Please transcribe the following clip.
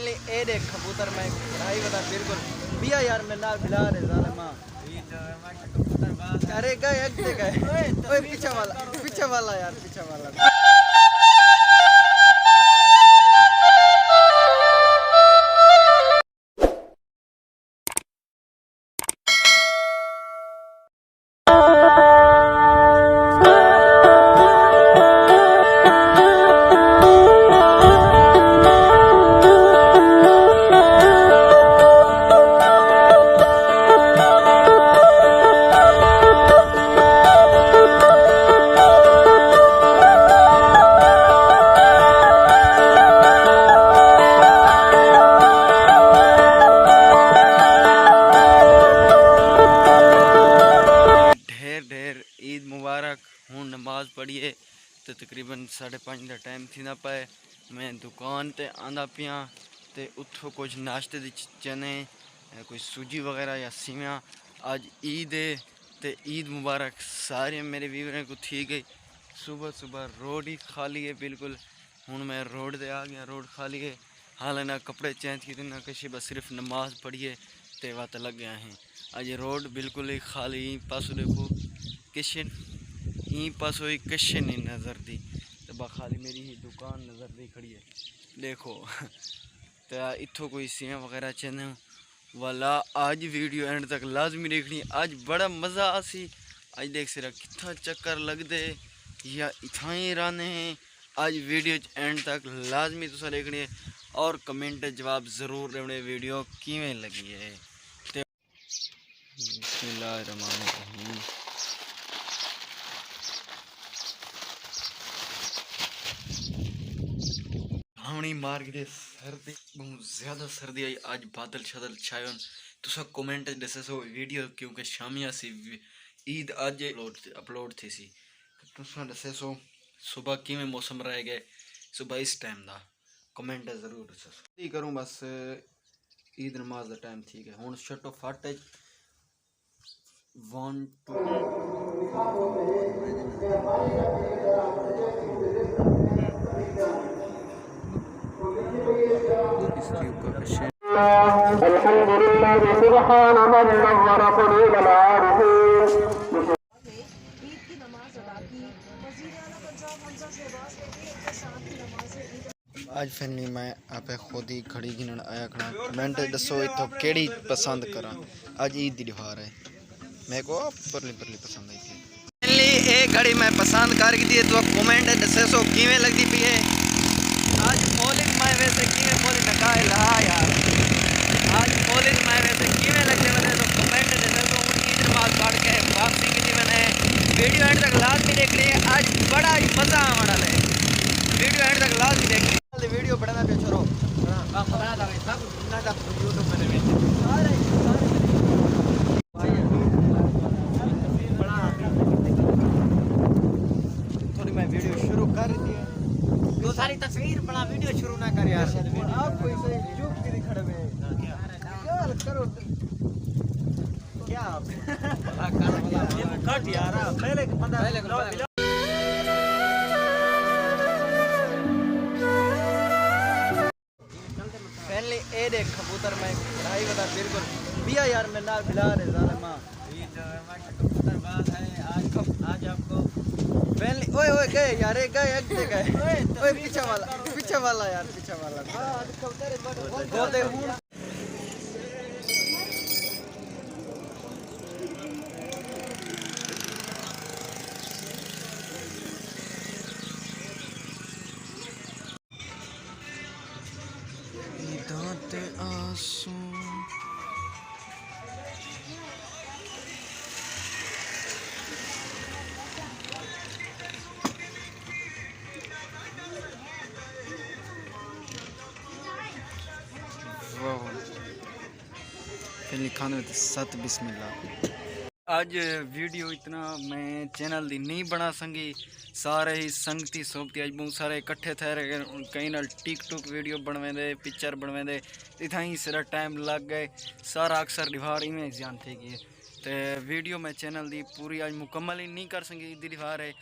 finally ए देख कबूतर मैं भाई बता बिल्कुल बिया यार मैं ना भिला रे जालिमा अरे गए एक दे गए ओए पीछे वाला यार पीछे वाला ईद मुबारक हूँ नमाज पढ़िए तो तकरीबन 5:30 का टाइम थी ना पाए मैं दुकान ते आंदा पिया ते उठो कुछ नाश्ते दी चने कोई सूजी वगैरह या सीवियाँ आज ईद है तो ईद मुबारक सारे मेरे व्यूअर को थी गई सुबह सुबह रोड ही खाली है बिल्कुल हूँ मैं रोड से आ गया रोड खाली है हाल ना कपड़े चेंज किए ना किसी बस सिर्फ नमाज पढ़िए तो वत लग गया हैं आज रोड बिल्कुल ही खाली पासों देखो किशन ही पासो ही किशन नहीं नज़र दी तो खाली मेरी ही दुकान नज़र दी खड़ी है देखो तो इत्थों कोई सीएं वगैरह चने वाला आज वीडियो एंड तक लाजमी देखनी आज बड़ा मज़ा आसी आज देख सिरा कितना चक्कर लग दे या इतना ही रहने हैं आज वीडियो एंड तक लाजमी तुसा देखनी है और कमेंट जवाब ज़रूर देने वीडियो किवें लगी है बिस्मिल्लाहिर्रहमानिर्रहीम हावनी मार के सर्दी बहुत ज़्यादा सर्दी आई आज बादल शदल छाए तुसा कमेंट दसे सो वीडियो क्योंकि शामिया सी ईद आज अपलोड थी सी तुसा दसे सो सुबह किवें मौसम रह गए सुबह इस टाइम दा कमेंट ज़रूर दसे सो करूँ बस ईद नमाज का टाइम ठीक है हुण छटो फट 1 आज फैमिली मैं आपे खुद ही खड़ी गिनन आया खड़ा कमेंट दसो इतो केड़ी पसंद करा आज ईद दी त्योहार है मेरे को परली पसंद आई थी फैमिली ए घड़ी मैं पसंद कर दी तो कमेंट दसे सो किवें लगदी पई है आज मौलिक मैं वैसे किवें मौलिक लगा ला यार आज मौलिक मैं वैसे किवें लगदे मैंने तो कमेंट दसे सो ईद नमाज पढ़ के वापसी की मैंने वीडियो एंड तक लाजमी देखनी है आज बड़ा ही मजा आने वाला है वीडियो एंड तक लाजमी देखनी वीडियो बनाना पे छोरो बना दा भाई सब ना दा YouTube पे में सारे थोड़ी मैं वीडियो शुरू कर दी तो सारी तस्वीर बना वीडियो शुरू ना कर यार आप कोई से चुप के खड़े में क्या करो क्या आप कट यार पहले बंदा ए देख कबूतर मैं भाई बता बिल्कुल बिया यार मैं ना भिला रे जालिमा आज आपको पहले ओए गए यार गए एक दे गए ओए पीछे वाला यार पीछे वाला दांते आंसू खाने सत बिस्मिल्लाह आज वीडियो इतना मैं चैनल दी नहीं बना संगी सारे ही संगती सोबती आज बहुत सारे इकट्ठे थे कहीं ना टिकटॉक वीडियो बनवेंदे पिक्चर बनवेंदे इतना ही सारा टाइम लग गए सारा अक्सर डिवार इवें जान थे कि तो वीडियो मैं चैनल दी पूरी आज मुकम्मल ही नहीं कर संगी दी डिवार है